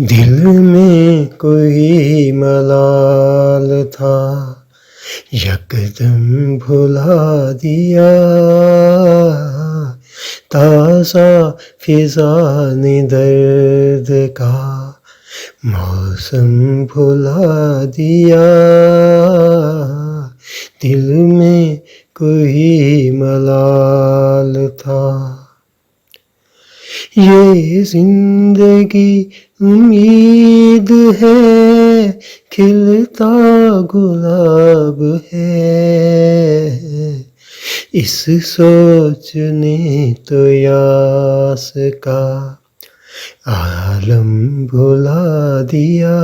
دل میں کوئی ملال تھا، یکدم بھلا دیا، تازہ فضا نے درد کا موسم بھلا دیا، دل میں کوئی ملال تھا۔ یہ زندگی امید ہے، کھلتا گلاب ہے، اس سوچ نے تو یاس کا عالم بھلا دیا،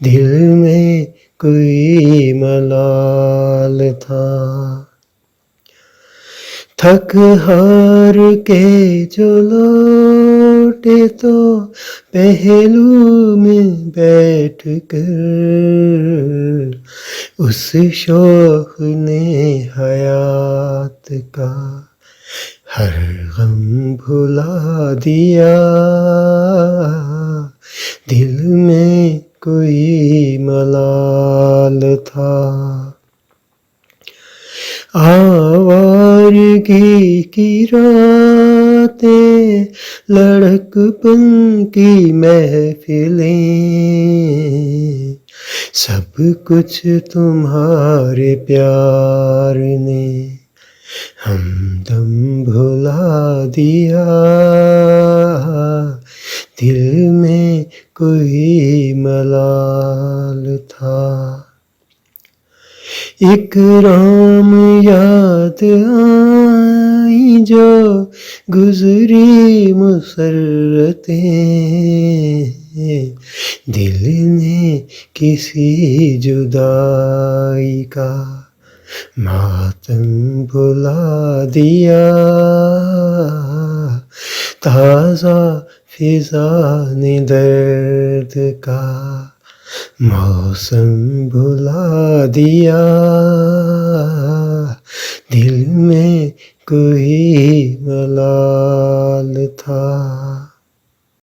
دل میں کوئی ملال تھا۔ تھک ہار کے جو لوٹے تو پہلو میں بیٹھ کر اس شوق نے حیات کا ہر غم بھلا دیا، دل میں کوئی ملال تھا۔ آوارگی کی راتیں، لڑکپن کی محفلیں، سب کچھ تمہارے پیار نے ہمدم بھلا دیا، دل میں کوئی ملال تھا۔ اکرام یاد آئیں جو گزری مسرتیں، دل نے کسی جدائی کا ماتم بھلا دیا، تازہ فضا نے درد کا موسم بھلا دیا، دل میں کوئی ملال تھا۔